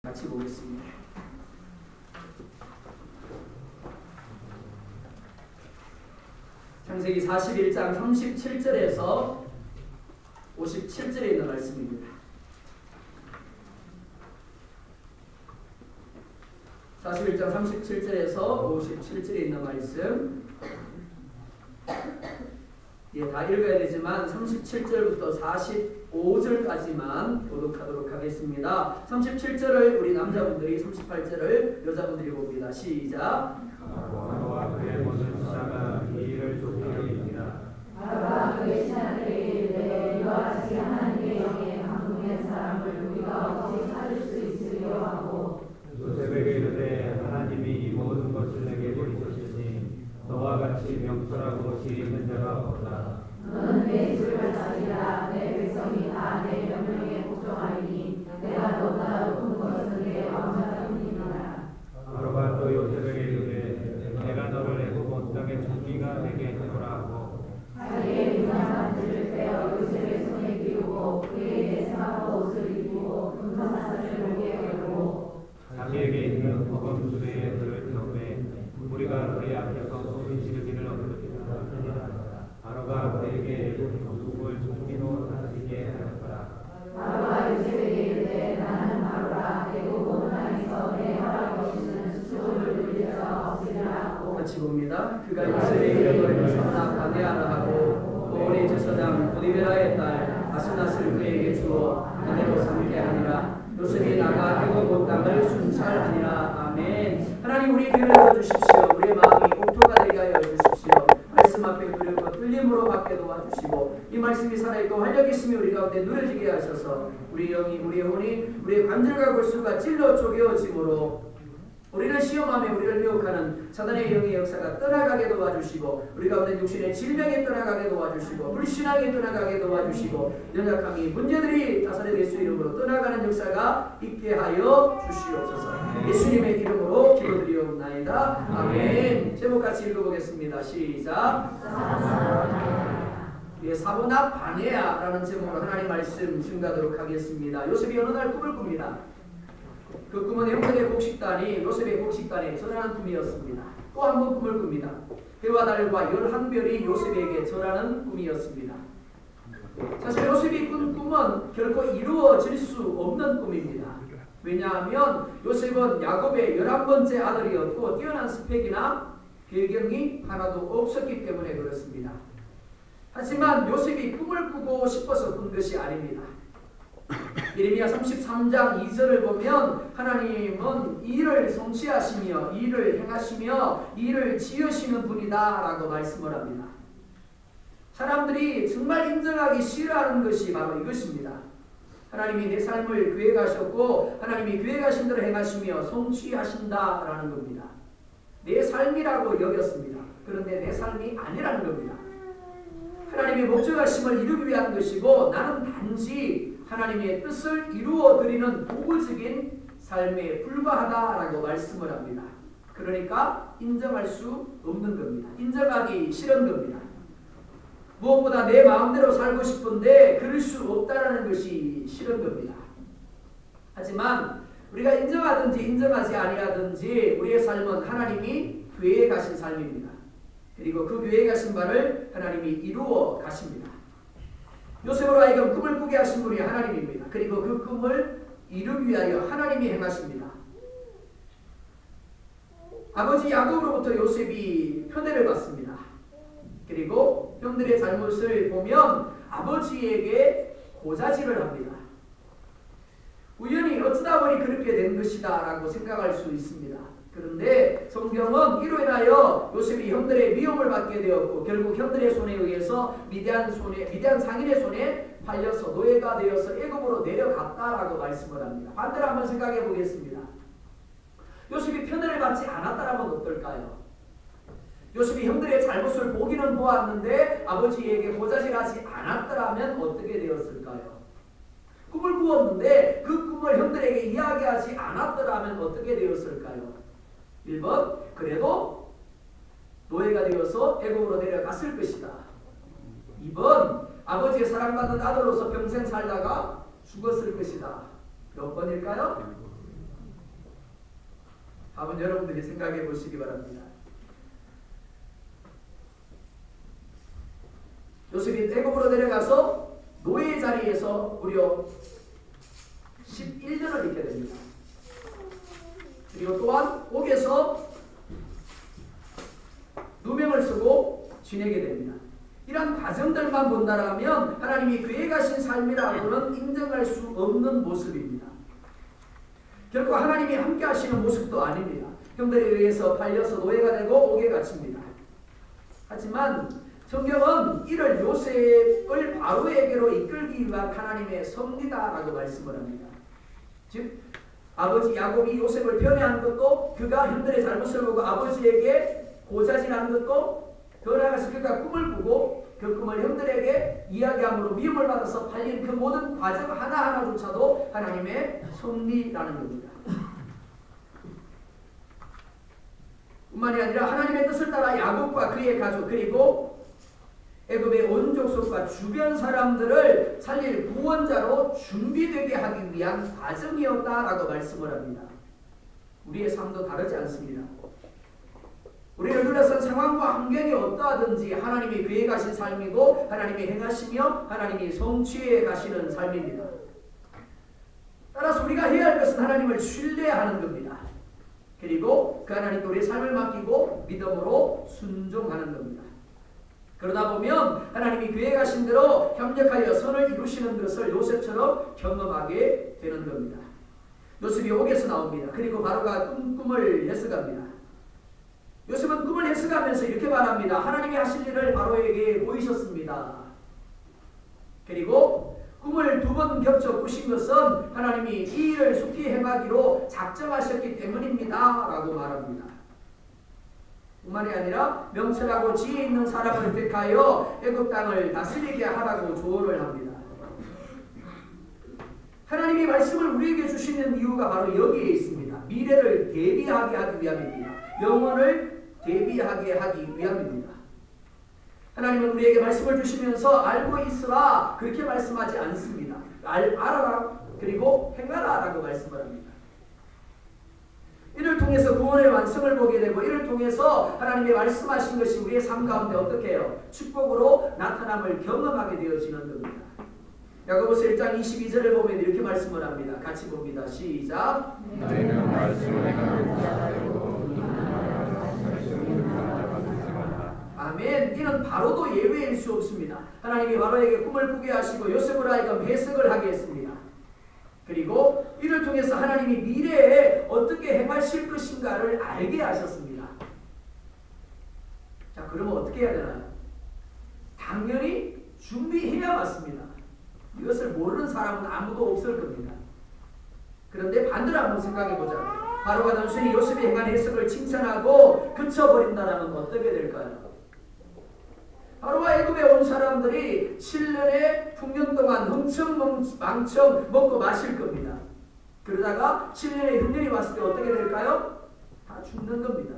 같이 보겠습니다. 창세기 41장 37절에서 57절에 있는 말씀입니다. 41장 37절에서 57절에 있는 말씀, 다 읽어야 되지만 37절부터 45절까지만 교독하도록 하겠습니다. 37절을 우리 남자분들이, 38절을 여자분들이 봅니다. 시작. 노아와 그의 모든 사가 이 일을 좋게 여깁니다. 바로가 그의 신하들에게 이르되 이와 같이 하나님의 영에 감동된 사람을 우리가 어찌 찾을 수 있으리요 하고 요셉에게 이르되 하나님이 이 모든 것을 내게 보이셨으니 너와 같이 명철하고 질 있는 자가 없다. 너는 내 집을 다스리라. 내 백성이 다 내 명령에 복종하리니 내가 너보다 높은 것은 내 왕자가 뿐이니라. 바로가 또 요셉에게 이르되 내가 너를 애굽 온 땅의 총리가 되게 하노라 하고 자기의 분한 반지를 빼어 요셉의 손에 끼우고 그에게 생화로 옷을 입히고 금사슬을 목에 걸고 자기에게 있는 복음 수레에 들을 경우에 우리가 그의 앞에서 소리 지르기를 얻으리라. 바로가 그에게 애굽 전국을 총리로 다스리게 하였더라. 바로가 요셉에게 이르되 나는 바로라. 애굽 온 땅에서 내 허락 없이는 수종을 누릴 자가 없으리라 하고 같이 봅니다. 그가 요셉의 이름을 선나 가데아라 하고 오리 제사장 보디베라의 딸 아스낫을 그에게 주어 아내로 삼게 하니라. 요셉이 나가 애굽 온 땅을 순찰하니라. 아멘. 하나님, 우리 귀를 열어주십시오. 우리의 마음이 공토가 되게 하여 주십시오. 말씀 앞에 두려워 뚫림으로 받게 도와주시고 이 말씀이 살아있고 활력이 있으며 우리 가운데 누려지게 하셔서 우리 영이, 우리의 혼이, 우리의 관절과 골수가 찔러 쪼개어짐으로 우리를 시험하며 우리를 미혹하는 사단의 영의 역사가 떠나가게 도와주시고 우리 가운데 육신의 질병이 떠나가게 도와주시고 불신앙이 떠나가게 도와주시고 연약함이, 문제들이 나사렛 예수 이름으로 떠나가는 역사가 있게 하여 주시옵소서. 예수님의 이름으로 기도드리옵나이다. 아멘. 제목 같이 읽어보겠습니다. 시작. 사보나 바네아라는 제목으로 하나님 말씀 증가하도록 하겠습니다. 요셉이 어느 날 꿈을 꿉니다. 그 꿈은 형들의 곡식단이, 요셉의 곡식단에 절하는 꿈이었습니다. 또 한 번 꿈을 꿉니다. 해와 달과 11별이 요셉에게 절하는 꿈이었습니다. 사실 요셉이 꾼 꿈은 결코 이루어질 수 없는 꿈입니다. 왜냐하면 요셉은 야곱의 11번째 아들이었고 뛰어난 스펙이나 배경이 하나도 없었기 때문에 그렇습니다. 하지만 요셉이 꿈을 꾸고 싶어서 꾼 것이 아닙니다. 예레미야 33장 2절을 보면 하나님은 일을 성취하시며 일을 행하시며 일을 지으시는 분이다 라고 말씀을 합니다. 사람들이 정말 인정하기 싫어하는 것이 바로 이것입니다. 하나님이 내 삶을 계획하셨고 하나님이 계획하신 대로 행하시며 성취하신다 라는 겁니다. 내 삶이라고 여겼습니다. 그런데 내 삶이 아니라는 겁니다. 하나님의 목적하심을 이루기 위한 것이고 나는 단지 하나님의 뜻을 이루어드리는 도구적인 삶에 불과하다라고 말씀을 합니다. 그러니까 인정할 수 없는 겁니다. 인정하기 싫은 겁니다. 무엇보다 내 마음대로 살고 싶은데 그럴 수 없다라는 것이 싫은 겁니다. 하지만 우리가 인정하든지 인정하지 아니하든지 우리의 삶은 하나님이 계획하신 삶입니다. 그리고 그 계획하신 바를 하나님이 이루어 가십니다. 요셉으로 하여금 꿈을 꾸게 하신 분이 하나님입니다. 그리고 그 꿈을 이루기 위하여 하나님이 행하십니다. 아버지 야곱으로부터 요셉이 편애를 받습니다. 그리고 형들의 잘못을 보면 아버지에게 고자질을 합니다. 우연히 어쩌다 보니 그렇게 된 것이다 라고 생각할 수 있습니다. 그런데 성경은 이로 인하여 요셉이 형들의 미움을 받게 되었고 결국 형들의 손에 의해서 미디안 상인의 손에 팔려서 노예가 되어서 애굽으로 내려갔다라고 말씀을 합니다. 반대로 한번 생각해 보겠습니다. 요셉이 편애를 받지 않았다라면 어떨까요? 요셉이 형들의 잘못을 보기는 보았는데 아버지에게 고자질하지 않았더라면 어떻게 되었을까요? 꿈을 꾸었는데 그 꿈을 형들에게 이야기하지 않았더라면 어떻게 되었을까요? 1번, 그래도 노예가 되어서 애굽으로 내려갔을 것이다. 2번, 아버지의 사랑받는 아들로서 평생 살다가 죽었을 것이다. 몇 번일까요? 한번 여러분들이 생각해 보시기 바랍니다. 요셉이 애굽으로 내려가서 노예 자리에서 무려 11년을 있게 됩니다. 그리고 또한 옥에서 누명을 쓰고 지내게 됩니다. 이런 과정들만 본다라면 하나님이 그에 가신 삶이라고는 인정할 수 없는 모습입니다. 결코 하나님이 함께 하시는 모습도 아닙니다. 형들에 의해서 팔려서 노예가 되고 옥에 갇힙니다. 하지만 성경은 이를 요셉을 바로에게로 이끌기 위한 하나님의 섭리다라고 말씀을 합니다. 즉 아버지 야곱이 요셉을 편애한 것도 그가 형들의 잘못을 보고 아버지에게 고자질한 것도 더 나아가서 그가 꿈을 꾸고 그 꿈을 형들에게 이야기함으로 미움을 받아서 팔린 그 모든 과정 하나하나조차도 하나님의 섭리라는 겁니다. 뿐만이 아니라 하나님의 뜻을 따라 야곱과 그의 가족 그리고 애굽의 온 족속과 주변 사람들을 살릴 구원자로 준비되게 하기 위한 과정이었다라고 말씀을 합니다. 우리의 삶도 다르지 않습니다. 우리를 둘러싼 상황과 환경이 어떠하든지 하나님이 그에 가신 삶이고 하나님이 행하시며 하나님이 성취해 가시는 삶입니다. 따라서 우리가 해야 할 것은 하나님을 신뢰하는 겁니다. 그리고 그 하나님께 우리의 삶을 맡기고 믿음으로 순종하는 겁니다. 그러다 보면 하나님이 그에 가신 대로 협력하여 선을 이루시는 것을 요셉처럼 경험하게 되는 겁니다. 요셉이 옥에서 나옵니다. 그리고 바로가 꿈을 해석합니다. 요셉은 꿈을 해석하면서 이렇게 말합니다. 하나님이 하실 일을 바로에게 보이셨습니다. 그리고 꿈을 2번 겹쳐 꾸신 것은 하나님이 이 일을 속히 행하기로 작정하셨기 때문입니다. 라고 말합니다. 뿐만이 아니라 명철하고 지혜 있는 사람을 택하여 애굽 땅을 다스리게 하라고 조언을 합니다. 하나님이 말씀을 우리에게 주시는 이유가 바로 여기에 있습니다. 미래를 대비하게 하기 위함입니다. 영혼을 대비하게 하기 위함입니다. 하나님은 우리에게 말씀을 주시면서 알고 있으라 그렇게 말씀하지 않습니다. 알아라 그리고 행하라 라고 말씀을 합니다. 이를 통해서 구원의 완성을 보게 되고 이를 통해서 하나님의 말씀하신 것이 우리의 삶 가운데 어떻게 해요? 축복으로 나타남을 경험하게 되어지는 겁니다. 야고보서 1장 22절을 보면 이렇게 말씀을 합니다. 같이 봅니다. 시작. 너희는 말씀을 행하는 자가 되고 아멘. 이는 바로도 예외일 수 없습니다. 하나님이 바로에게 꿈을 꾸게 하시고 요셉으로 하여금 해석을 하게 했습니다. 그리고 이를 통해서 하나님이 미래에 어떻게 행하실 것인가를 알게 하셨습니다. 자, 그러면 어떻게 해야 되나요? 당연히 준비해야 맞습니다. 이것을 모르는 사람은 아무도 없을 겁니다. 그런데 반대로 한번 생각해보자. 바로가 단순히 요셉이 행한 해석을 칭찬하고 그쳐버린다면 어떻게 될까요? 바로와 애굽에 온 사람들이 7년의 풍년 동안 흥청망청 먹고 마실 겁니다. 그러다가 7년의 흉년이 왔을 때 어떻게 될까요? 다 죽는 겁니다.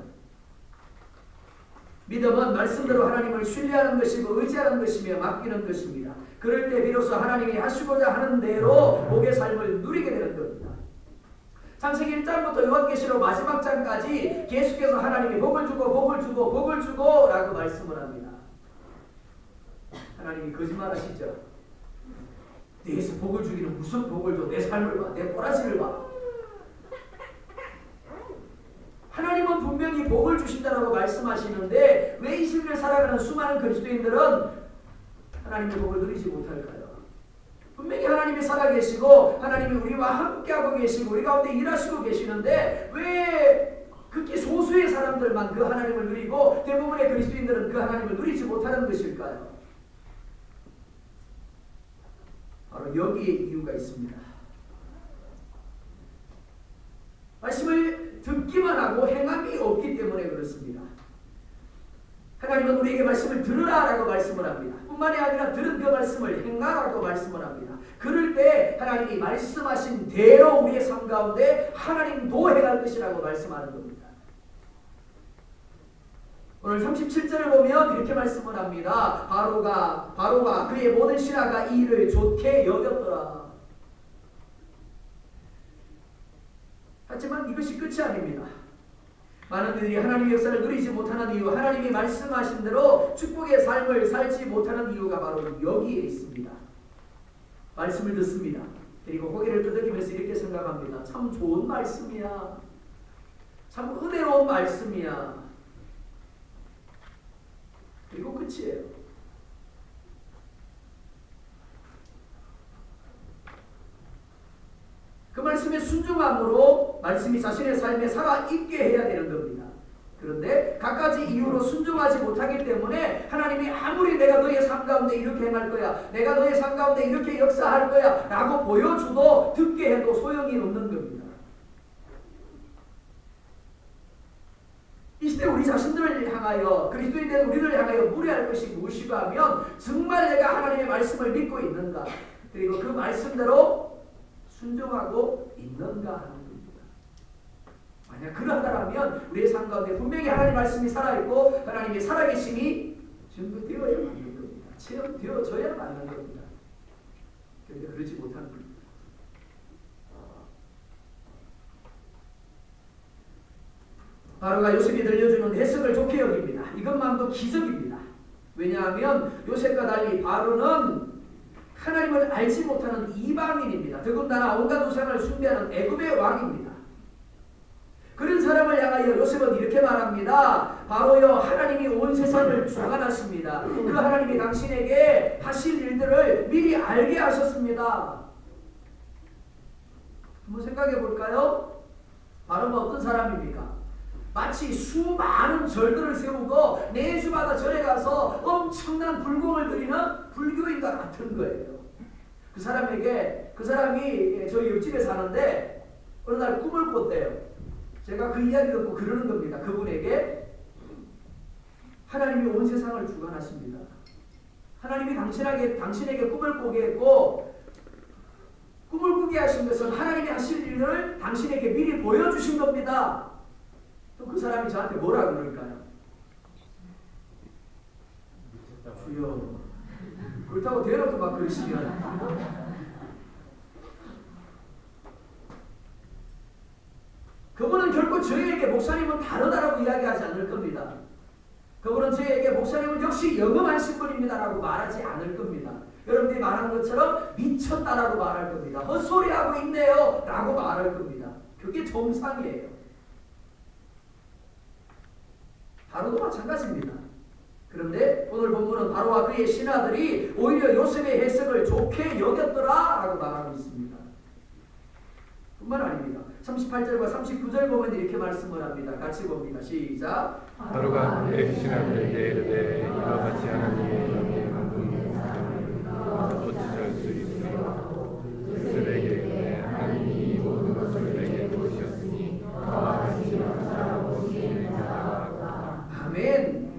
믿음은 말씀대로 하나님을 신뢰하는 것이고 의지하는 것이며 맡기는 것입니다. 그럴 때 비로소 하나님이 하시고자 하는 대로 복의 삶을 누리게 되는 겁니다. 창세기 1장부터 요한계시록 마지막 장까지 계속해서 하나님이 복을 주고 복을 주고 복을 주고 라고 말씀을 합니다. 하나님이 거짓말하시죠. 내에서 복을 주기는 무슨 복을 줘? 내 삶을 봐. 내 꼬라지를 봐. 하나님은 분명히 복을 주신다라고 말씀하시는데 왜 이 시대를 살아가는 수많은 그리스도인들은 하나님의 복을 누리지 못할까요? 분명히 하나님이 살아계시고 하나님이 우리와 함께하고 계시고 우리 가운데 일하시고 계시는데 왜 극히 소수의 사람들만 그 하나님을 누리고 대부분의 그리스도인들은 그 하나님을 누리지 못하는 것일까요? 바로 여기에 이유가 있습니다. 말씀을 듣기만 하고 행함이 없기 때문에 그렇습니다. 하나님은 우리에게 말씀을 들으라라고 말씀을 합니다. 뿐만이 아니라 들은 그 말씀을 행하라고 말씀을 합니다. 그럴 때 하나님이 말씀하신 대로 우리의 삶 가운데 하나님도 행할 것이라고 말씀하는 겁니다. 오늘 37절을 보면 이렇게 말씀을 합니다. 바로가 그의 모든 신하가 이 일을 좋게 여겼더라. 하지만 이것이 끝이 아닙니다. 많은 이들이 하나님의 역사를 누리지 못하는 이유, 하나님이 말씀하신 대로 축복의 삶을 살지 못하는 이유가 바로 여기에 있습니다. 말씀을 듣습니다. 그리고 고개를 끄덕이면서 이렇게 생각합니다. 참 좋은 말씀이야. 참 은혜로운 말씀이야. 그리고 끝이에요. 그 말씀에 순종함으로 말씀이 자신의 삶에 살아있게 해야 되는 겁니다. 그런데 갖가지 이유로 순종하지 못하기 때문에 하나님이 아무리 내가 너의 삶 가운데 이렇게 행할 거야, 내가 너의 삶 가운데 이렇게 역사할 거야 라고 보여줘도 듣게 해도 소용이 없는 겁니다. 이 시대 우리 자신들을 향하여, 그리스도인된 우리를 향하여 물어야 할 것이 무엇이가 하면 정말 내가 하나님의 말씀을 믿고 있는가, 그리고 그 말씀대로 순종하고 있는가 하는 겁니다. 만약 그런다면 우리의 삶 가운데 분명히 하나님의 말씀이 살아있고 하나님의 살아계심이 증거되어야 맞는 겁니다. 체험되어져야 맞는 겁니다. 그런데 그러지 못하는 겁니다. 바로가 요셉이 들려주는 해석을 좋게 여깁니다. 이것만도 기적입니다. 왜냐하면 요셉과 달리 바로는 하나님을 알지 못하는 이방인입니다. 더군다나 온갖 우상을 숭배하는 애굽의 왕입니다. 그런 사람을 향하여 요셉은 이렇게 말합니다. 바로여, 하나님이 온 세상을 주관하십니다. 그 하나님이 당신에게 하실 일들을 미리 알게 하셨습니다. 한번 생각해 볼까요? 바로가 어떤 사람입니까? 마치 수많은 절들을 세우고 매주마다 절에 가서 엄청난 불공을 드리는 불교인과 같은 거예요. 그 사람이 저희 옆집에 사는데 어느 날 꿈을 꿨대요. 제가 그 이야기 듣고 그러는 겁니다. 그분에게 하나님이 온 세상을 주관하십니다. 하나님이 당신에게 꿈을 꾸게 했고, 꿈을 꾸게 하신 것은 하나님이 하실 일을 당신에게 미리 보여주신 겁니다. 또 그 사람이 저한테 뭐라 그럴까요? 주여, 그렇다고 대놓고 막 그러시면 그분은 결코 저희에게 목사님은 다르다라고 이야기하지 않을 겁니다. 그분은 저희에게 목사님은 역시 영험하신 분입니다라고 말하지 않을 겁니다. 여러분들이 말한 것처럼 미쳤다라고 말할 겁니다. 헛소리하고 있네요 라고 말할 겁니다. 그게 정상이에요. 바로도 마찬가지입니다. 그런데 오늘 본문은 바로와 그의 신하들이 오히려 요셉의 해석을 좋게 여겼더라 라고 말하고 있습니다. 뿐만 아닙니다. 38절과 39절 보면 이렇게 말씀을 합니다. 같이 봅니다. 시작. 바로가 그의 신하들에게 이르되 이와 같이 하나님의 영에 만든 사람을 어찌할 수 있으리까? 요셉에게 이르되 하나님이 이 모든 것을 내게 보이셨으니 너와 같이 역사하고 진행하라. 아멘.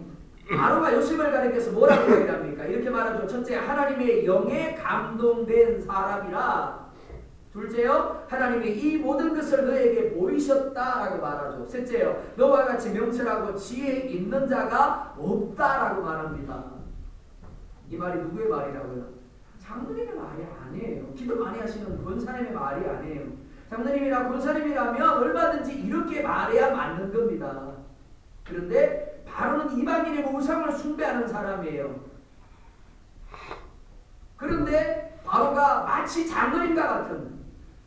바로가 요셉을 가리켜서 뭐라고 얘기합니까? 이렇게 말하죠. 첫째, 하나님의 영에 감동된 사람이라. 둘째요, 하나님이 이 모든 것을 너에게 보이셨다라고 말하죠. 셋째요, 너와 같이 명철하고 지혜 있는 자가 없다라고 말합니다. 이 말이 누구의 말이라고요? 장로님의 말이 아니에요. 기도 많이 하시는 권사님의 말이 아니에요. 장로님이나 권사님이라면 얼마든지 이렇게 말해야 맞는 겁니다. 그런데 바로는 이방인의 우상을 숭배하는 사람이에요. 그런데 바로가 마치 장로님과 같은,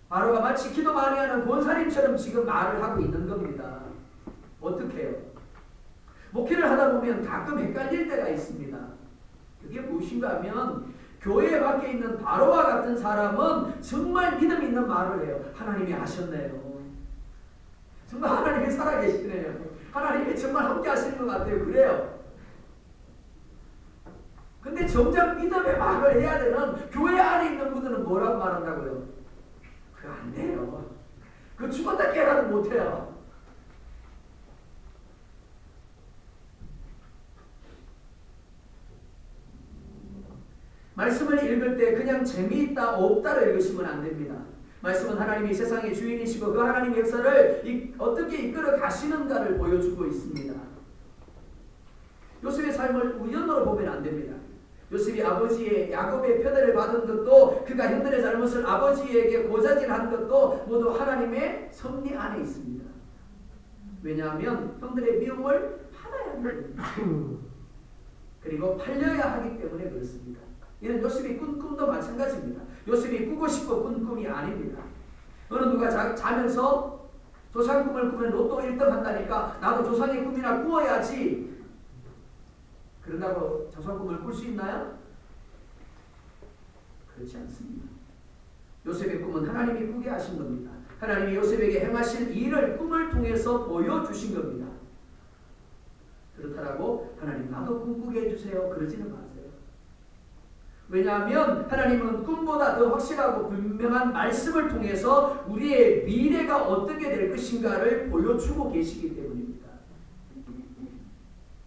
바로가 마치 기도 많이 하는 권사님처럼 지금 말을 하고 있는 겁니다. 어떻게 해요? 목회를 하다 보면 가끔 헷갈릴 때가 있습니다. 그게 무엇인가 하면 교회 밖에 있는 바로와 같은 사람은 정말 믿음 있는 말을 해요. 하나님이 하셨네요. 정말 하나님이 살아계시네요. 하나님이 정말 함께 하시는 것 같아요. 그래요. 근데 정작 믿음의 말을 해야 되는 교회 안에 있는 분들은 뭐라고 말한다고요? 그거 안 돼요. 그거 죽었다 깨라도 못해요. 말씀을 읽을 때 그냥 재미있다 없다를 읽으시면 안 됩니다. 말씀은 하나님이 세상의 주인이시고 그 하나님의 역사를 어떻게 이끌어 가시는가를 보여주고 있습니다. 요셉의 삶을 우연으로 보면 안 됩니다. 요셉이 아버지의 야곱의 편애를 받은 것도, 그가 형들의 잘못을 아버지에게 고자질한 것도 모두 하나님의 섭리 안에 있습니다. 왜냐하면 형들의 미움을 받아야 합니다. 그리고 팔려야 하기 때문에 그렇습니다. 이는 요셉이 꾼 꿈도 마찬가지입니다. 요셉이 꾸고 싶어 꾼 꿈이 아닙니다. 어느 누가 자면서 조상 꿈을 꾸면 로또 1등 한다니까 나도 조상의 꿈이나 꾸어야지. 그런다고 조상 꿈을 꿀 수 있나요? 그렇지 않습니다. 요셉의 꿈은 하나님이 꾸게 하신 겁니다. 하나님이 요셉에게 행하실 일을 꿈을 통해서 보여주신 겁니다. 그렇다라고 하나님 나도 꿈 꾸게 해주세요 그러지는 마세요. 왜냐하면 하나님은 꿈보다 더 확실하고 분명한 말씀을 통해서 우리의 미래가 어떻게 될 것인가를 보여주고 계시기 때문입니다.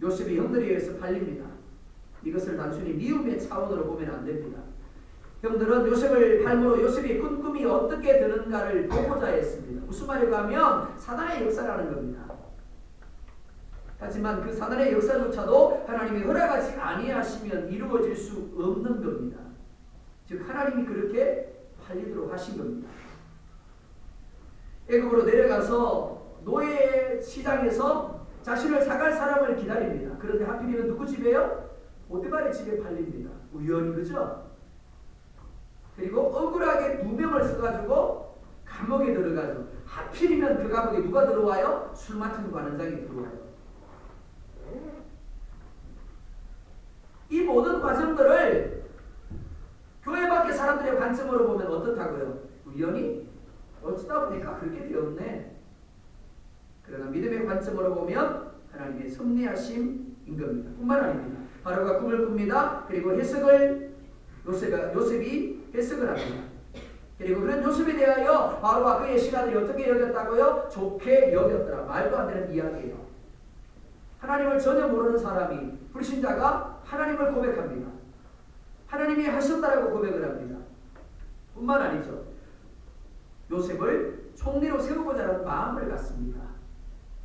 요셉이 형들에 의해서 팔립니다. 이것을 단순히 미움의 차원으로 보면 안 됩니다. 형들은 요셉을 팔므로 요셉이 꾼 꿈이 어떻게 되는가를 보고자 했습니다. 무슨 말인가 하면 사단의 역사라는 겁니다. 하지만 그 사단의 역사조차도 하나님이 허락하지 아니하시면 이루어질 수 없는 겁니다. 즉 하나님이 그렇게 팔리도록 하신 겁니다. 애굽으로 내려가서 노예 시장에서 자신을 사갈 사람을 기다립니다. 그런데 하필이면 누구 집에요? 보디발의 집에 팔립니다. 우연히 그죠? 그리고 억울하게 2명을 써가지고 감옥에 들어가죠. 하필이면 그 감옥에 누가 들어와요? 술 맡은 관원장이 들어와요. 이 모든 과정들을 교회 밖의 사람들의 관점으로 보면 어떻다고요? 우연히? 어쩌다 보니까 그렇게 되었네. 그러나 믿음의 관점으로 보면 하나님의 섭리하심인 겁니다. 뿐만 아닙니다. 바로가 꿈을 꿉니다. 그리고 해석을 요셉이 해석을 합니다. 그리고 그런 요셉에 대하여 바로와 그의 신하들이 어떻게 여겼다고요? 좋게 여겼더라. 말도 안 되는 이야기예요. 하나님을 전혀 모르는 사람이 불신자가 하나님을 고백합니다. 하나님이 하셨다라고 고백을 합니다. 뿐만 아니죠. 요셉을 총리로 세우고자 하는 마음을 갖습니다.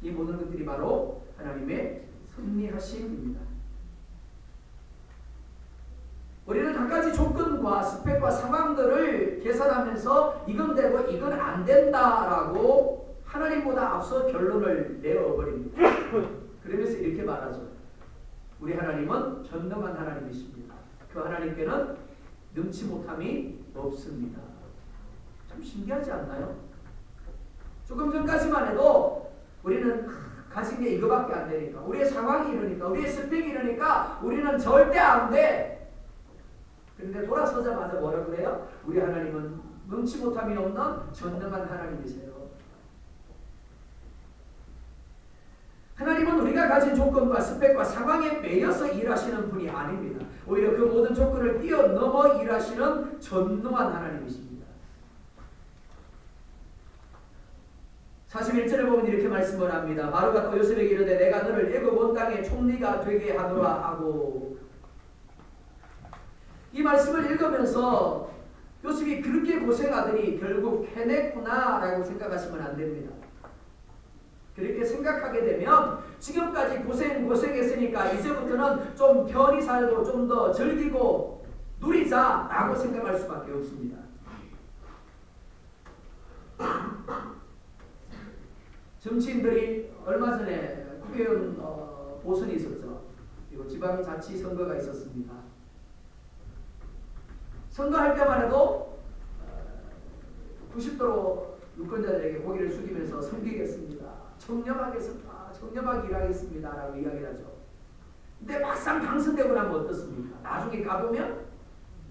이 모든 것들이 바로 하나님의 섭리하심입니다. 우리는 갖가지 조건과 스펙과 상황들을 계산하면서 이건 되고 이건 안 된다라고 하나님보다 앞서 결론을 내어버립니다. 그러면서 이렇게 말하죠. 우리 하나님은 전능한 하나님이십니다. 그 하나님께는 능치 못함이 없습니다. 참 신기하지 않나요? 조금 전까지만 해도 우리는 가진 게 이거밖에 안 되니까, 우리의 상황이 이러니까, 우리의 스펙이 이러니까 우리는 절대 안 돼. 그런데 돌아서자마자 뭐라고 그래요? 우리 하나님은 능치 못함이 없는 전능한 하나님이세요. 하나님은 우리가 가진 조건과 스펙과 상황에 매여서 일하시는 분이 아닙니다. 오히려 그 모든 조건을 뛰어넘어 일하시는 전능한 하나님이십니다. 41절에 보면 이렇게 말씀을 합니다. 바로가 또 요셉에게 이르되 내가 너를 애굽 온 땅의 총리가 되게 하노라 하고. 이 말씀을 읽으면서 요셉이 그렇게 고생하더니 결국 해냈구나 라고 생각하시면 안 됩니다. 그렇게 생각하게 되면 지금까지 고생했으니까 이제부터는 좀 편히 살고 좀 더 즐기고 누리자 라고 생각할 수밖에 없습니다. 정치인들이 얼마 전에 국회의원 보선이 있었죠. 그리고 지방자치 선거가 있었습니다. 선거할 때만 해도 90도로 유권자들에게 고개를 숙이면서 섬기겠습니다. 청렴하게 일하겠습니다. 라고 이야기를 하죠. 근데 막상 당선되고 나면 어떻습니까? 나중에 가보면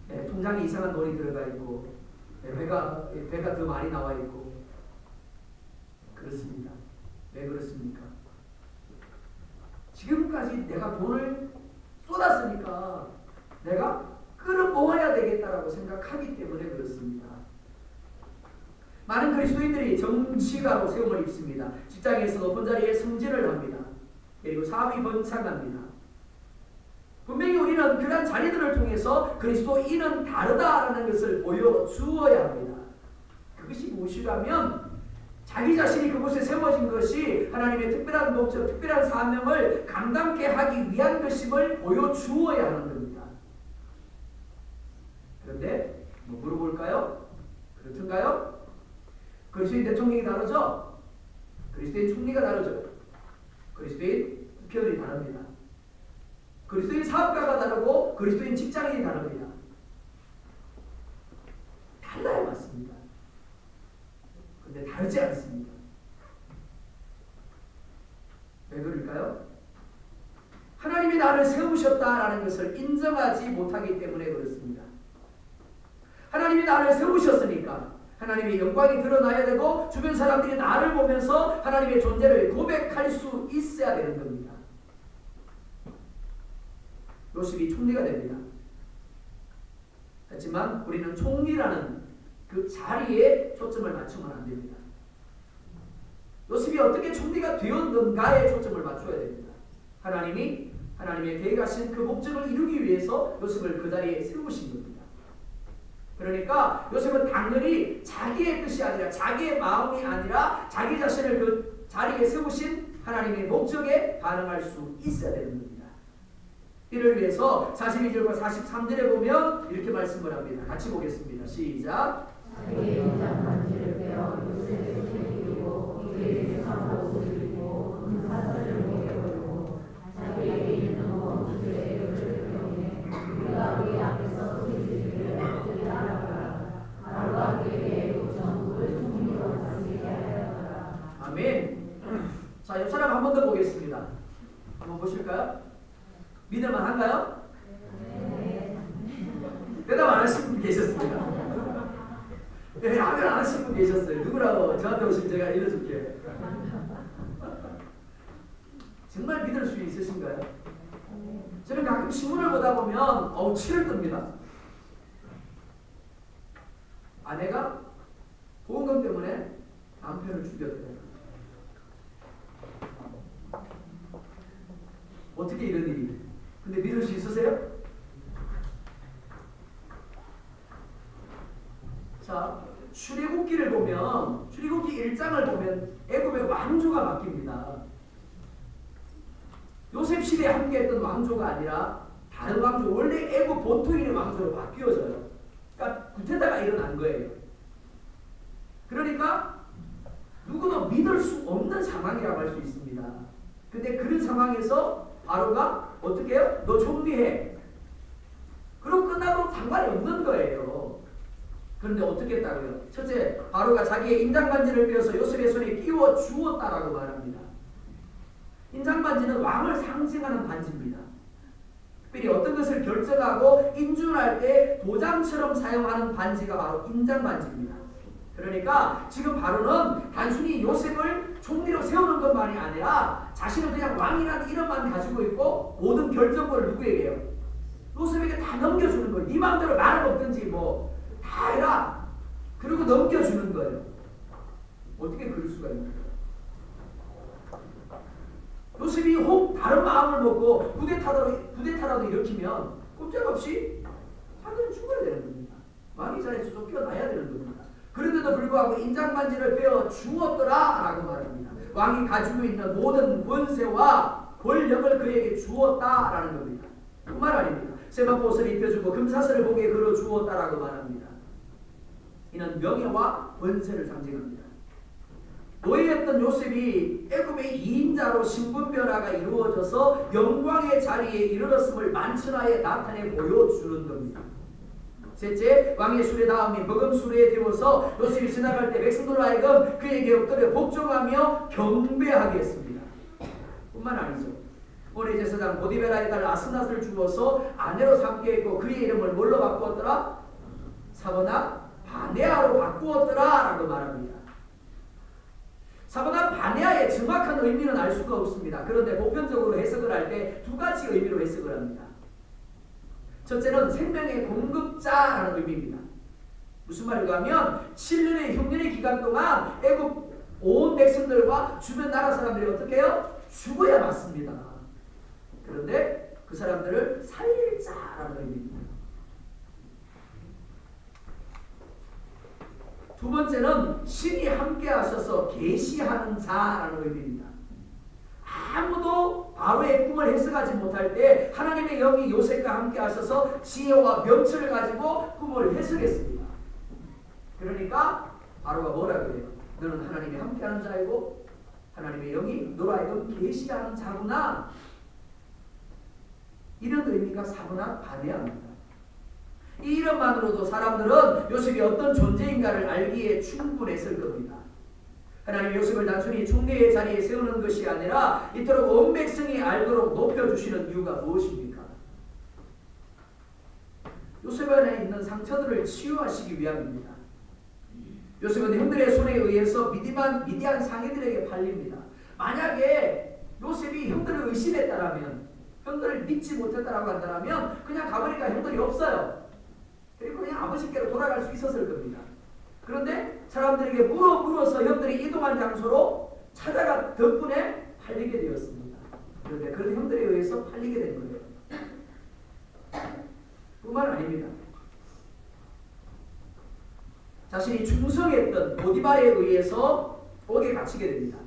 통장에 이상한 돈이 들어가 있고 배가 더 많이 나와 있고 그렇습니다. 왜 그렇습니까? 지금까지 내가 돈을 쏟았으니까 내가 끌어모아야 되겠다라고 생각하기 때문에 그렇습니다. 많은 그리스도인들이 정치가로 세움을 입습니다. 직장에서 높은 자리에 승진을 합니다. 그리고 사업이 번창합니다. 분명히 우리는 그런 자리들을 통해서 그리스도인은 다르다라는 것을 보여주어야 합니다. 그것이 무엇이라면 자기 자신이 그곳에 세워진 것이 하나님의 특별한 목적, 특별한 사명을 감당케 하기 위한 것임을 보여주어야 하는 겁니다. 그런데 뭐 물어볼까요? 그렇던가요? 그리스도인 대통령이 다르죠? 그리스도인 총리가 다르죠. 그리스도인 국회의원이 다릅니다. 그리스도인 사업가가 다르고 그리스도인 직장인이 다릅니다. 달라야 맞습니다. 근데 다르지 않습니다. 왜 그럴까요? 하나님이 나를 세우셨다라는 것을 인정하지 못하기 때문에 그렇습니다. 하나님이 나를 세우셨으니까 하나님의 영광이 드러나야 되고 주변 사람들이 나를 보면서 하나님의 존재를 고백할 수 있어야 되는 겁니다. 요셉이 총리가 됩니다. 하지만 우리는 총리라는 그 자리에 초점을 맞추면 안 됩니다. 요셉이 어떻게 총리가 되었는가에 초점을 맞춰야 됩니다. 하나님이 하나님의 계획하신 그 목적을 이루기 위해서 요셉을 그 자리에 세우신 겁니다. 그러니까 요셉은 당연히 자기의 뜻이 아니라 자기의 마음이 아니라 자기 자신을 그 자리에 세우신 하나님의 목적에 반응할 수 있어야 되는 겁니다. 이를 위해서 42절과 43절에 보면 이렇게 말씀을 합니다. 같이 보겠습니다. 시작. 자기의 인장 반지를 빼어 요셉의 손에 끼우고 이에 세상으로 옷을 입고 금사슬을 목에 걸고 자기에게 있는 원수들의 애교를 병해 우리가 그의 앞에서 소리지르기를 엎드려 알아보라. 바로가 그에게 애국 전국을 총리로 다스리게 하였더라. 아멘. 자, 옆 사람 한 번 더 보겠습니다. 한번 보실까요? 믿을만 한가요? 네. 대답 안 하신 분 계셨습니다. 네, 아멘 안 하신 분 계셨어요. 누구라고 저한테 오시면 제가 알려줄게. 정말 믿을 수 있으신가요? 저는 가끔 신문을 보다 보면 치를 뜹니다. 아내가 보험금 때문에 남편을 죽였대요. 어떻게 이런 일이? 근데 믿을 수 있으세요? 자, 출애굽기를 보면 출애굽기 1장을 보면 애굽의 왕조가 바뀝니다. 요셉 시대에 함께했던 왕조가 아니라 다른 왕조, 원래 애굽 본토인의 왕조로 바뀌어져요. 그러니까 구테타가 일어난 거예요. 그러니까 누구도 믿을 수 없는 상황이라고 할 수 있습니다. 근데 그런 상황에서 바로가 어떻게 해요? 너 총리해. 그럼 끝나도 상관이 없는 거예요. 그런데 어떻게 했다고요? 첫째, 바로가 자기의 인장반지를 빼어서 요셉의 손에 끼워 주었다라고 말합니다. 인장반지는 왕을 상징하는 반지입니다. 특별히 어떤 것을 결정하고 인준할 때 도장처럼 사용하는 반지가 바로 인장반지입니다. 그러니까 지금 바로는 단순히 요셉을 총리로 세우는 것만이 아니라 자신은 그냥 왕이라는 이름만 가지고 있고 모든 결정권을 누구에게 해요? 요셉에게 다 넘겨주는 거예요. 네 마음대로 말을 먹든지 뭐 다 해라. 그리고 넘겨주는 거예요. 어떻게 그럴 수가 있나요? 요셉이 혹 다른 마음을 먹고 쿠데타라도 일으키면 꼼짝없이 자기는 죽어야 되는 겁니다. 왕이 자리에서 쫓겨나야 되는 겁니다. 그런데도 불구하고 인장반지를 빼어 주었더라 라고 말합니다. 왕이 가지고 있는 모든 권세와 권력을 그에게 주었다라는 겁니다. 뿐만 아닙니다. 세마포 옷을 입혀주고 금사슬을 목에 걸어 주었다라고 말합니다. 이는 명예와 권세를 상징합니다. 노예였던 요셉이 애굽의 2인자로 신분 변화가 이루어져서 영광의 자리에 이르렀음을 만천하에 나타내 보여주는 겁니다. 셋째, 왕의 수레 다음이 먹음 수레에 태워서 요셉이 지나갈 때 백성들로 하여금 그에게 엎드려 복종하며 경배하게 했습니다. 뿐만 아니죠. 오늘 제사장 보디베라의 딸 아스낫을 주어서 아내로 삼게 했고 그의 이름을 뭘로 바꾸었더라? 사바나 바네아로 바꾸었더라 라고 말합니다. 사바나 바네아의 정확한 의미는 알 수가 없습니다. 그런데 보편적으로 해석을 할 때 두 가지 의미로 해석을 합니다. 첫째는 생명의 공급자라는 의미입니다. 무슨 말인가 하면 7년의 흉년의 기간 동안 애굽 온 백성들과 주변 나라 사람들이 어떻게 해요? 죽어야 맞습니다. 그런데 그 사람들을 살릴 자라는 의미입니다. 두 번째는 신이 함께 하셔서 계시하는 자라는 의미입니다. 아무도 바로의 꿈을 해석하지 못할 때 하나님의 영이 요셉과 함께 하셔서 지혜와 명철을 가지고 꿈을 해석했습니다. 그러니까 바로가 뭐라 그래요? 너는 하나님이 함께하는 자이고 하나님의 영이 너로 하여금 계시하는 자구나. 이런 의미가 사고나 반해합니다. 이 이름만으로도 사람들은 요셉이 어떤 존재인가를 알기에 충분했을 겁니다. 하나님 요셉을 단순히 총리의 자리에 세우는 것이 아니라 이토록 온 백성이 알도록 높여주시는 이유가 무엇입니까? 요셉 안에 있는 상처들을 치유하시기 위함입니다. 요셉은 형들의 손에 의해서 미디안 상인들에게 팔립니다. 만약에 요셉이 형들을 의심했다라면, 형들을 믿지 못했다라고 한다면 그냥 가보니까 형들이 없어요. 그리고 그냥 아버지께로 돌아갈 수 있었을 겁니다. 그런데 사람들에게 물어서 형들이 이동한 장소로 찾아가 덕분에 팔리게 되었습니다. 그런데 그런 형들에 의해서 팔리게 된 거예요. 뿐만 아닙니다. 자신이 충성했던 보디발에 의해서 옥에 갇히게 됩니다.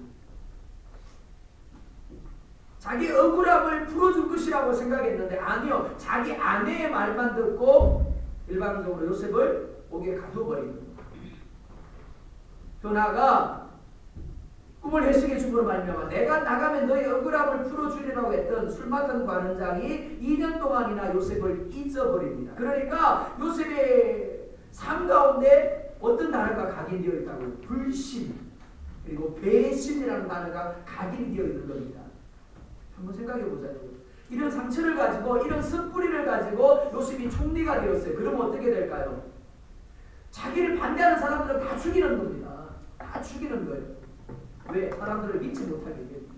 자기 억울함을 풀어줄 것이라고 생각했는데 아니요. 자기 아내의 말만 듣고 일방적으로 요셉을 옥에 가둬버린 겁니다. 변화가 꿈을 해석해 줌으로 말미암아 내가 나가면 너의 억울함을 풀어주리라고 했던 술 맡은 관원장이 2년 동안이나 요셉을 잊어버립니다. 그러니까 요셉의 삶 가운데 어떤 단어가 각인되어 있다고요? 불신 그리고 배신이라는 단어가 각인되어 있는 겁니다. 한번 생각해 보자요. 이런 상처를 가지고 이런 섣부리를 가지고 요셉이 총리가 되었어요. 그러면 어떻게 될까요? 자기를 반대하는 사람들은 다 죽이는 겁니다. 다 죽이는 거예요. 왜? 사람들을 믿지 못하게 됩니다.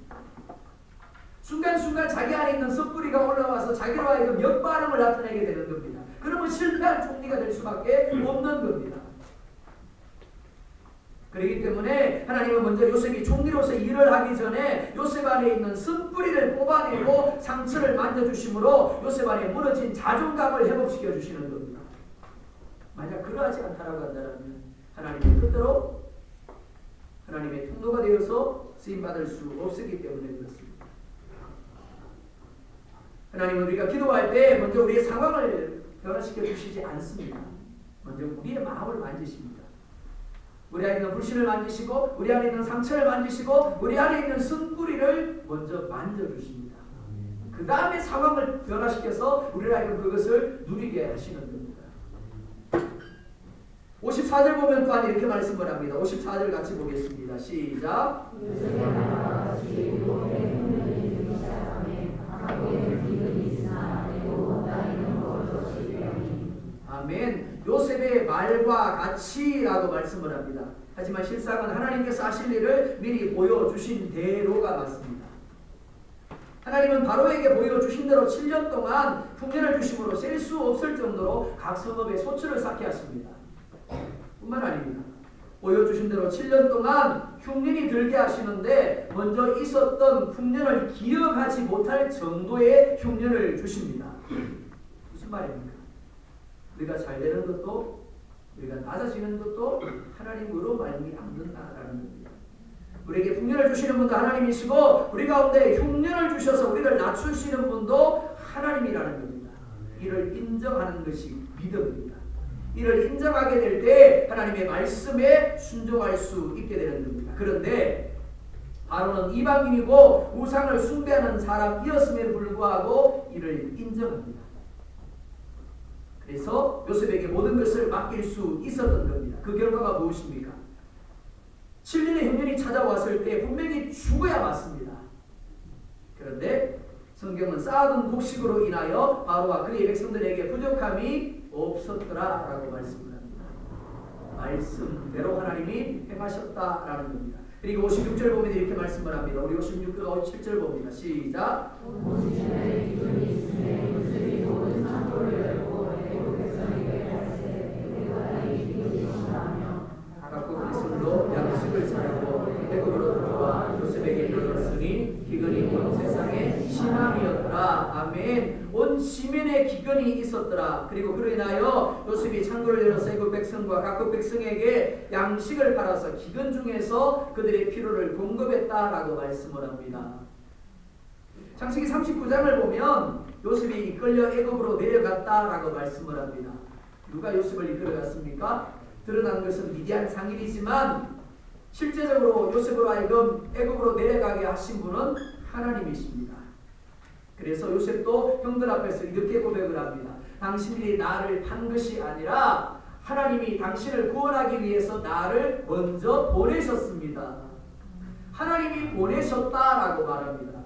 순간순간 자기 안에 있는 섣부리가 올라와서 자기로 하여금 역반응을 나타내게 되는 겁니다. 그러면 실패한 총리가 될 수밖에 없는 겁니다. 그렇기 때문에 하나님은 먼저 요셉이 총리로서 일을 하기 전에 요셉 안에 있는 습뿌리를 뽑아내고 상처를 만져주심으로 요셉 안에 무너진 자존감을 회복시켜 주시는 겁니다. 만약 그러하지 않다라고 한다면 하나님의 뜻대로 하나님의 통로가 되어서 쓰임받을 수 없었기 때문에 그렇습니다. 하나님은 우리가 기도할 때 먼저 우리의 상황을 변화시켜 주시지 않습니다. 먼저 우리의 마음을 만지십니다. 우리 안에 있는 불신을 만지시고 우리 안에 있는 상처를 만지시고 우리 안에 있는 쓴뿌리를 먼저 만져주십니다. 그 다음에 상황을 변화시켜서 우리를 하여금 그것을 누리게 하시는 겁니다. 54절 보면 또한 이렇게 말씀을 합니다. 54절 같이 보겠습니다. 시작. 아멘. 요셉의 말과 같이라고 말씀을 합니다. 하지만 실상은 하나님께서 하실 일을 미리 보여주신 대로가 맞습니다. 하나님은 바로에게 보여주신 대로 7년 동안 흉년을 주심으로 셀 수 없을 정도로 각 성읍에 소출을 쌓게 하십니다. 뿐만 아닙니다. 보여주신 대로 7년 동안 흉년이 들게 하시는데 먼저 있었던 흉년을 기억하지 못할 정도의 흉년을 주십니다. 무슨 말입니까? 우리가 잘 되는 것도 우리가 낮아지는 것도 하나님으로 말미암는다라는 겁니다. 우리에게 흉년을 주시는 분도 하나님이시고 우리 가운데 흉년을 주셔서 우리를 낮추시는 분도 하나님이라는 겁니다. 이를 인정하는 것이 믿음입니다. 이를 인정하게 될 때 하나님의 말씀에 순종할 수 있게 되는 겁니다. 그런데 바로는 이방인이고 우상을 숭배하는 사람이었음에도 불구하고 이를 인정합니다. 그래서 요셉에게 모든 것을 맡길 수 있었던 겁니다. 그 결과가 무엇입니까? 7년의 흉년이 찾아왔을 때 분명히 죽어야 맞습니다. 그런데 성경은 쌓아둔 곡식으로 인하여 바로와 그의 백성들에게 부족함이 없었더라라고 말씀을 합니다. 말씀대로 하나님이 행하셨다라는 겁니다. 그리고 56절 보면 이렇게 말씀을 합니다. 우리 56절 57절 봅니다. 시작. 각국 백성도 양식을 차리고 애굽으로 들어와 요셉에게 이르렀으니 기근이 온 세상에 심함이었더라. 아멘. 온 시민에 기근이 있었더라. 그리고 그로 인하여 요셉이 창고를 열어서 애굽 백성과 각국 백성에게 양식을 팔아서 기근 중에서 그들의 필요를 공급했다라고 말씀을 합니다. 창세기 39장을 보면 요셉이 이끌려 애굽으로 내려갔다라고 말씀을 합니다. 누가 요셉을 이끌어갔습니까? 드러난 것은 미디안 상인이지만 실제적으로 요셉으로 하여금 애굽으로 내려가게 하신 분은 하나님이십니다. 그래서 요셉도 형들 앞에서 이렇게 고백을 합니다. 당신들이 나를 판 것이 아니라 하나님이 당신을 구원하기 위해서 나를 먼저 보내셨습니다. 하나님이 보내셨다라고 말합니다.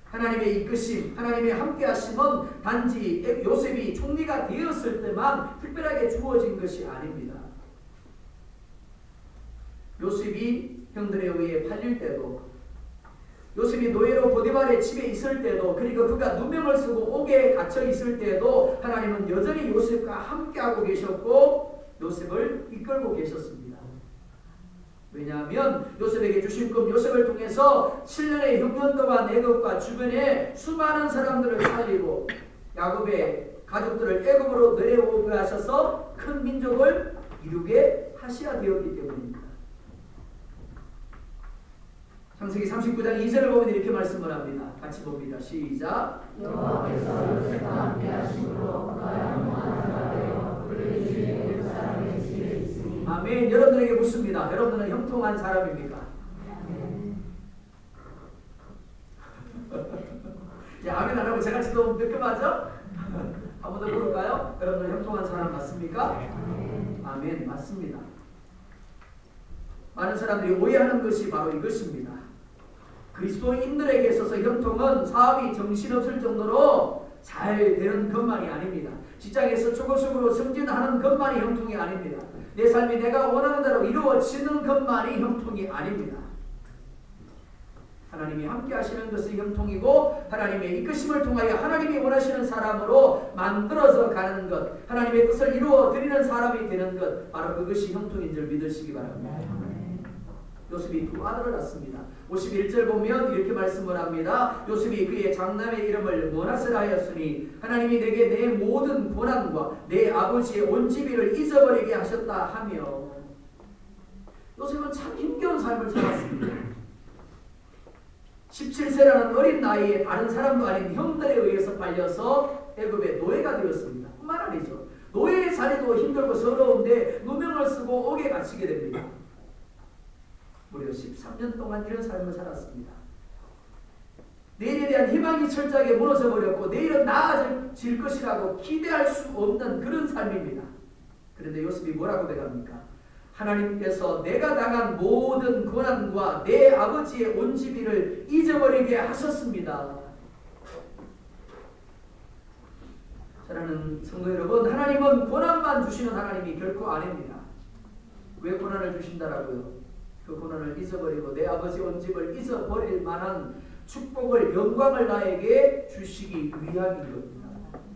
하나님의 이끄심, 하나님의 함께하심은 단지 요셉이 총리가 되었을 때만 특별하게 주어진 것이 아닙니다. 요셉이 형들에 의해 팔릴 때도, 요셉이 노예로 보디발의 집에 있을 때도, 그리고 그가 누명을 쓰고 옥에 갇혀 있을 때도 하나님은 여전히 요셉과 함께하고 계셨고 요셉을 이끌고 계셨습니다. 왜냐하면 요셉에게 주신 꿈, 요셉을 통해서 7년의 흉년 동안 애굽과 주변에 수많은 사람들을 살리고 야곱의 가족들을 애굽으로 내려오게 하셔서 큰 민족을 이루게 하셔야 되었기 때문입니다. 창세기 39장 2절을 보면 이렇게 말씀을 합니다. 같이 봅니다. 시작. 여호와께서 요셉과 함께 하심으로 그가 영원한 자가 되어 그의 주의 그 사람의 집에 있으니. 아멘. 여러분들에게 묻습니다. 여러분들은 형통한 사람입니까? 아멘 안 하고 제가 지금 느껴맞죠? 한 번 더 물을까요? 여러분들 형통한 사람 맞습니까? 아멘. 맞습니다. 많은 사람들이 오해하는 것이 바로 이것입니다. 그리스도인들에게 있어서 형통은 사업이 정신없을 정도로 잘 되는 것만이 아닙니다. 직장에서 초고속으로 승진하는 것만이 형통이 아닙니다. 내 삶이 내가 원하는 대로 이루어지는 것만이 형통이 아닙니다. 하나님이 함께 하시는 것이 형통이고 하나님의 이끄심을 통하여 하나님이 원하시는 사람으로 만들어져 가는 것, 하나님의 뜻을 이루어 드리는 사람이 되는 것, 바로 그것이 형통인 줄 믿으시기 바랍니다. 요셉이 두 아들을 낳습니다. 51절 보면 이렇게 말씀을 합니다. 요셉이 그의 장남의 이름을 므낫세라 하였으니 하나님이 내게 내 모든 고난과 내 아버지의 온 집을 잊어버리게 하셨다 하며, 요셉은 참 힘겨운 삶을 살았습니다. 17세라는 어린 나이에 다른 사람도 아닌 형들에 의해서 빨려서 애굽의 노예가 되었습니다. 뿐만 아니죠. 노예의 자리도 힘들고 서러운데 누명을 쓰고 옥에 갇히게 됩니다. 무려 13년 동안 이런 삶을 살았습니다. 내일에 대한 희망이 철저하게 무너져 버렸고 내일은 나아질 것이라고 기대할 수 없는 그런 삶입니다. 그런데 요셉이 뭐라고 고백합니까? 하나님께서 내가 당한 모든 고난과 내 아버지의 온 집을 잊어버리게 하셨습니다. 사랑하는 성도 여러분, 하나님은 고난만 주시는 하나님이 결코 아닙니다. 왜 고난을 주신다라고요? 그 고난을 잊어버리고 내 아버지 온 집을 잊어버릴 만한 축복을, 영광을 나에게 주시기 위함인 겁니다.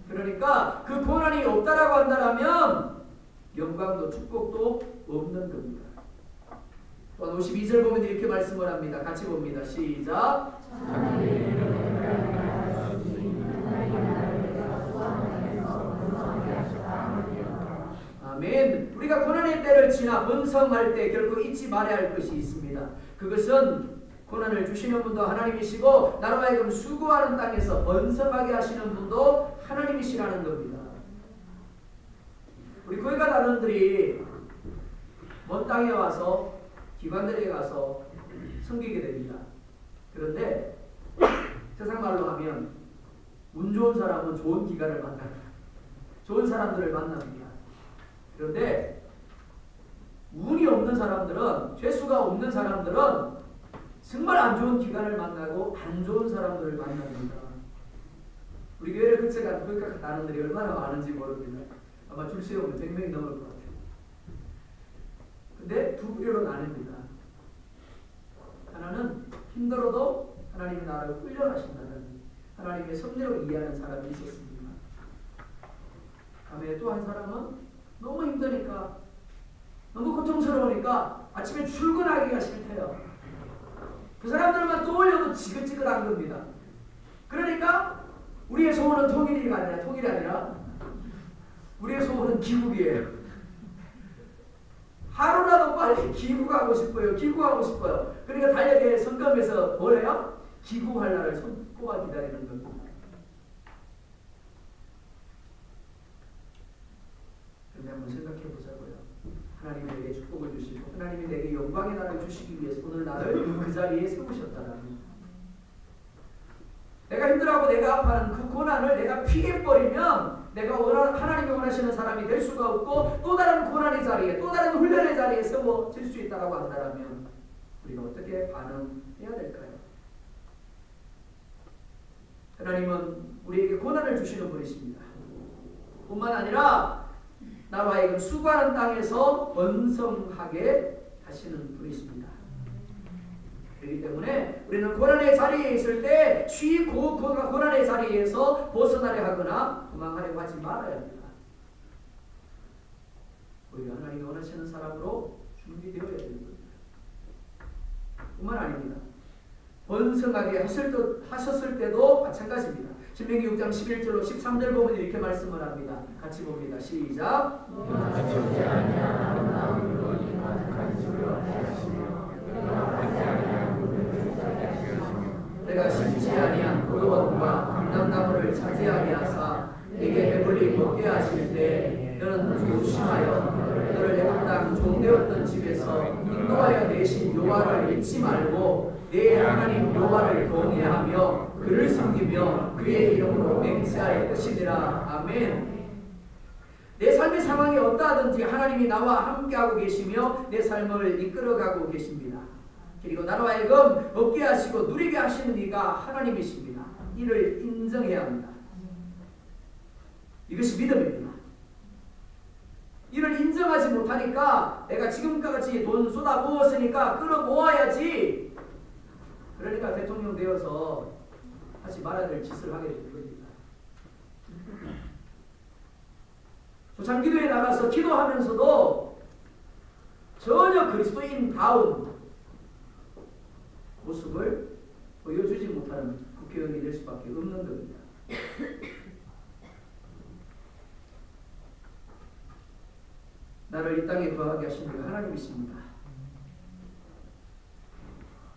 그러니까 그 고난이 없다라고 한다면 영광도 축복도 없는 겁니다. 또한 52절 보면 이렇게 말씀을 합니다. 같이 봅니다. 시작. 아멘. 우리가 고난의 때를 지나 번성할 때 결코 잊지 말아야 할 것이 있습니다. 그것은 고난을 주시는 분도 하나님이시고 나로 하여금 수고하는 땅에서 번성하게 하시는 분도 하나님이시라는 겁니다. 우리 교회가 단원들이 먼 땅에 와서 기관들에 가서 섬기게 됩니다. 그런데 세상 말로 하면 운 좋은 사람은 좋은 기관을 만납니다. 좋은 사람들을 만납니다. 그런데 운이 없는 사람들은, 죄수가 없는 사람들은 정말 안 좋은 기관을 만나고 안 좋은 사람들을 만납니다. 우리 교회를 그쳐간 교회가 단원들이 얼마나 많은지 모릅니다. 아마 줄 세우면 100명이 넘을 것 같아요. 근데 두 부류로 나뉩니다. 하나는 힘들어도 하나님이 나를 훈련하신다는 하나님의 섭리로 이해하는 사람이 있었습니다. 다음에 또 한 사람은 너무 힘드니까, 너무 고통스러우니까 아침에 출근하기가 싫대요. 그 사람들만 떠올려도 지긋지긋한 겁니다. 그러니까 우리의 소원은 통일이 아니라 우리의 소원은 기국이에요. 하루라도 빨리 기국하고 싶어요. 기국하고 싶어요. 그러니까 달력에 성검에서 뭐래요? 기국할 날을 손꼽아 기다리는 겁니다. 그런데 한번 생각해 보자고요. 하나님이 내게 축복을 주시고 하나님이 내게 영광의 나라를 주시기 위해서 오늘 나를 그 자리에 세우셨다라는, 내가 힘들어하고 내가 아파하는 그 고난을 내가 피해버리면 내가 하나님이 원하시는 사람이 될 수가 없고 또 다른 고난의 자리에, 또 다른 훈련의 자리에 세워질 수 있다고 한다면 우리가 어떻게 반응해야 될까요? 하나님은 우리에게 고난을 주시는 분이십니다. 뿐만 아니라 나로 하여금 수고하는 땅에서 번성하게 하시는 분이십니다. 그렇기 때문에 우리는 고난의 자리에 있을 때 쉬고 고난의 자리에서 벗어나려 하거나 도망하려고 하지 말아야 합니다. 우리가 하나님이 원하시는 사람으로 준비되어야 되는 겁니다. 뿐만 아닙니다. 번성하게 하셨을 때도 마찬가지입니다. 신명기 6장 11절로 13절 보면 이렇게 말씀을 합니다. 같이 봅니다. 시작. 내가 심지 아니한 고도원과 감람나무를 차지하게 하사 네게 배불리 먹게 하실 때 너는 조심하여 너를 애굽 땅 종되었던 집에서 인도하여 내신 여호와를 잊지 말고 내 하나님 여호와를 경외하며 그를 섬기며 그의 이름으로 맹세할 것이니라. 아멘. 내 삶의 상황이 어떠하든지 하나님이 나와 함께하고 계시며 내 삶을 이끌어가고 계십니다. 그리고 나로 하여금 얻게 하시고 누리게 하시는 이가 하나님이십니다. 이를 인정해야 합니다. 이것이 믿음입니다. 이를 인정하지 못하니까 내가 지금까지 돈 쏟아부었으니까 끌어모아야지, 그러니까 대통령 되어서 하지 말아야 될 짓을 하게 되는 겁니다. 조창기도에 나가서 기도하면서도 전혀 그리스도인다운 모습을 보여주지 못하는 국회의원이 될 수밖에 없는 겁니다. 나를 이 땅에 거하게 하신 분이 하나님이십니다.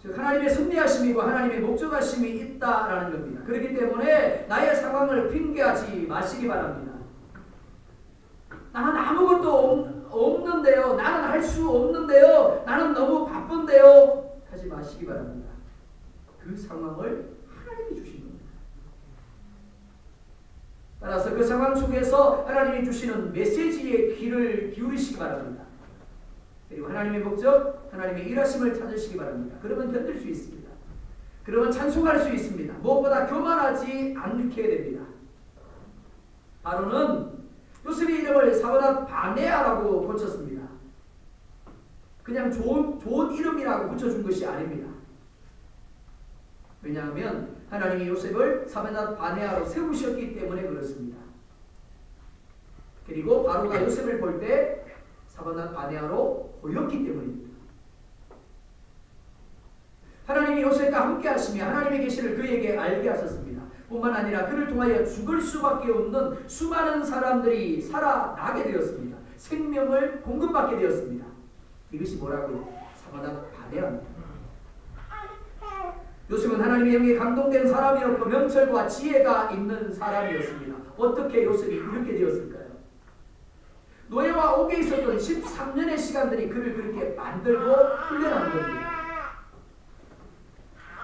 즉 하나님의 섭리하심이고 하나님의 목적하심이 있다라는 겁니다. 그렇기 때문에 나의 상황을 핑계하지 마시기 바랍니다. 나는 아무것도 없는데요, 나는 할 수 없는데요, 나는 너무 바쁜데요 하지 마시기 바랍니다. 그 상황을 하나님이 주신 겁니다. 따라서 그 상황 속에서 하나님이 주시는 메시지에 귀를 기울이시기 바랍니다. 그리고 하나님의 목적, 하나님의 일하심을 찾으시기 바랍니다. 그러면 견딜 수 있습니다. 그러면 찬송할 수 있습니다. 무엇보다 교만하지 않게 됩니다. 바로는 요셉의 이름을 사바낫 바네아라고 고쳤습니다. 그냥 좋은 이름이라고 붙여준 것이 아닙니다. 왜냐하면 하나님이 요셉을 사바낫 바네아로 세우셨기 때문에 그렇습니다. 그리고 바로가 요셉을 볼 때 사바낫 바네아로 보였기 때문입니다. 하나님이 요셉과 함께 하시며 하나님의 계시를 그에게 알게 하셨습니다. 뿐만 아니라 그를 통하여 죽을 수밖에 없는 수많은 사람들이 살아나게 되었습니다. 생명을 공급받게 되었습니다. 이것이 뭐라고요? 사바낫 바네아입니다. 요셉은 하나님의 영에 감동된 사람이었고 명철과 지혜가 있는 사람이었습니다. 어떻게 요셉이 이렇게 되었을까요? 노예와 옥에 있었던 13년의 시간들이 그를 그렇게 만들고 훈련한 겁니다.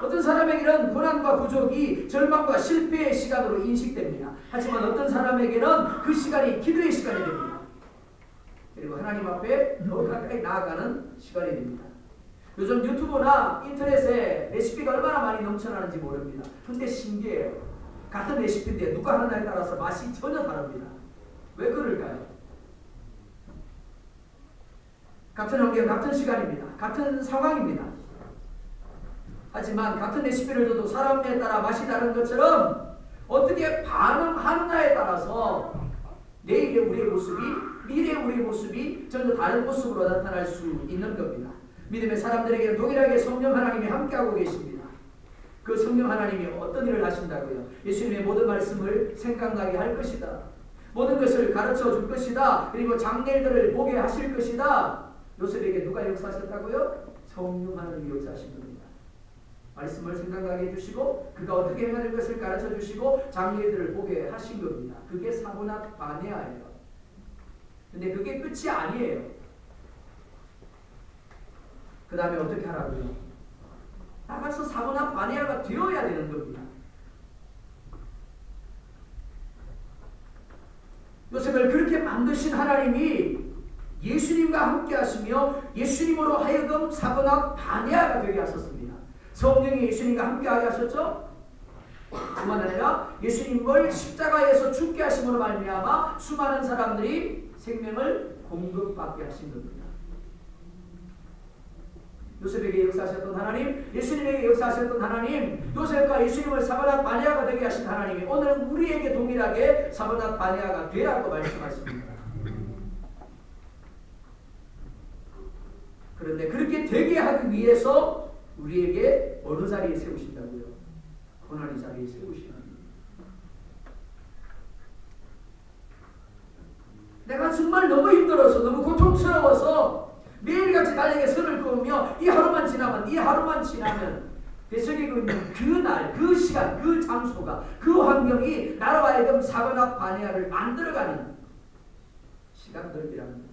어떤 사람에게는 고난과 부족이 절망과 실패의 시간으로 인식됩니다. 하지만 어떤 사람에게는 그 시간이 기도의 시간이 됩니다. 그리고 하나님 앞에 더 가까이 나아가는 시간이 됩니다. 요즘 유튜브나 인터넷에 레시피가 얼마나 많이 넘쳐나는지 모릅니다. 근데 신기해요. 같은 레시피인데 누가 하느냐에 따라서 맛이 전혀 다릅니다. 왜 그럴까요? 같은 환경, 같은 시간입니다. 같은 상황입니다. 하지만 같은 레시피를 줘도 사람에 따라 맛이 다른 것처럼 어떻게 반응하느냐에 따라서 내일의 우리의 모습이, 미래의 우리의 모습이 전혀 다른 모습으로 나타날 수 있는 겁니다. 믿음의 사람들에게는 동일하게 성령 하나님이 함께하고 계십니다. 그 성령 하나님이 어떤 일을 하신다고요? 예수님의 모든 말씀을 생각나게 할 것이다. 모든 것을 가르쳐 줄 것이다. 그리고 장례들을 보게 하실 것이다. 요셉에게 누가 역사하셨다고요? 성령 하나님이 역사하신 겁니다. 말씀을 생각나게 해주시고 그가 어떻게 해야 될 것을 가르쳐 주시고 장례들을 보게 하신 겁니다. 그게 사바낫 바네아예요. 근데 그게 끝이 아니에요. 그 다음에 어떻게 하라고요? 나가서 사고나 반야가 되어야 되는 겁니다. 요셉을 그렇게 만드신 하나님이 예수님과 함께 하시며 예수님으로 하여금 사고나 반야가 되게 하셨습니다. 성령이 예수님과 함께 하게 하셨죠? 뿐만 아니라 예수님을 십자가에서 죽게 하심으로 말미암아 수많은 사람들이 생명을 공급받게 하신 겁니다. 요셉에게 역사하셨던 하나님, 예수님에게 역사하셨던 하나님, 요셉과 예수님을 사바낫 바니아가 되게 하신 하나님이 오늘 우리에게 동일하게 사바낫 바니아가 되라고 말씀하십니다. 그런데 그렇게 되게 하기 위해서 우리에게 어느 자리에 세우신다고요? 고난의 자리에 세우시는. 내가 정말 너무 힘들어서 너무 고통스러워서 매일같이 나에게 선을 그으며 이 하루만 지나면 뱃속에 있는 그 날, 그 시간, 그 장소가, 그 환경이 나로 하여금 사바낫 바니아를 만들어가는 시간들이랍니다.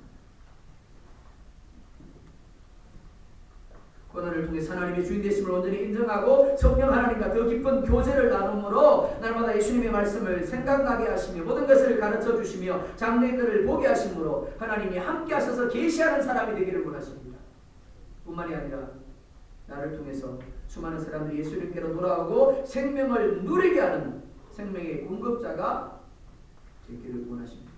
고난을 통해 하나님의 주인 되심을 온전히 인정하고 성령 하나님과 더 깊은 교제를 나눔으로 날마다 예수님의 말씀을 생각나게 하시며 모든 것을 가르쳐 주시며 장래들을 보게 하심으로 하나님이 함께 하셔서 계시하는 사람이 되기를 원하십니다. 뿐만이 아니라 나를 통해서 수많은 사람들이 예수님께로 돌아오고 생명을 누리게 하는 생명의 공급자가 되기를 원하십니다.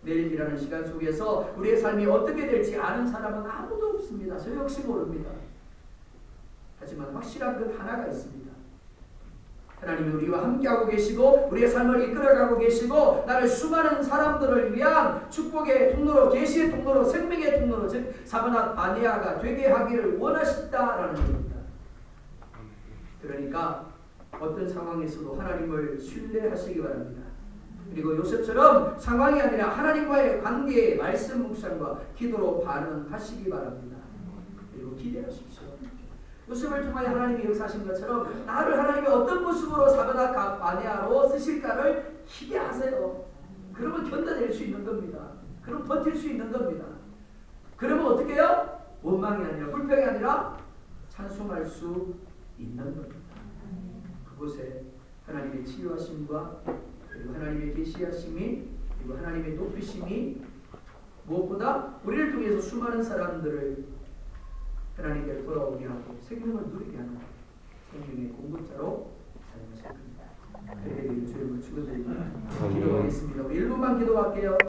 내일이라는 시간 속에서 우리의 삶이 어떻게 될지 아는 사람은 아무도 없습니다. 저 역시 모릅니다. 하지만 확실한 것 하나가 있습니다. 하나님이 우리와 함께하고 계시고 우리의 삶을 이끌어가고 계시고 나를 수많은 사람들을 위한 축복의 통로로, 계시의 통로로, 생명의 통로로, 즉 사바낫 바니아가 되게 하기를 원하신다라는 겁니다. 그러니까 어떤 상황에서도 하나님을 신뢰하시기 바랍니다. 그리고 요셉처럼 상황이 아니라 하나님과의 관계의 말씀 묵상과 기도로 반응하시기 바랍니다. 그리고 기대하십시오. 요셉을 통하여 하나님이 역사하신 것처럼 나를 하나님이 어떤 모습으로 사바낫 바니아로 쓰실까를 기대하세요. 그러면 견뎌낼 수 있는 겁니다. 그럼 버틸 수 있는 겁니다. 그러면 어떻게 해요? 원망이 아니라 불평이 아니라 찬송할 수 있는 겁니다. 그곳에 하나님의 치유하심과 그리고 하나님의 계시하심이 그리고 하나님의 높이심이 무엇보다 우리를 통해서 수많은 사람들을 하나님께 돌아오게 하고 생명을 누리게 하는 생명의 공급자로 사용하실 겁니다. 그래야 되는 주님을 축원드립니다. 기도하겠습니다. 1분만 기도할게요.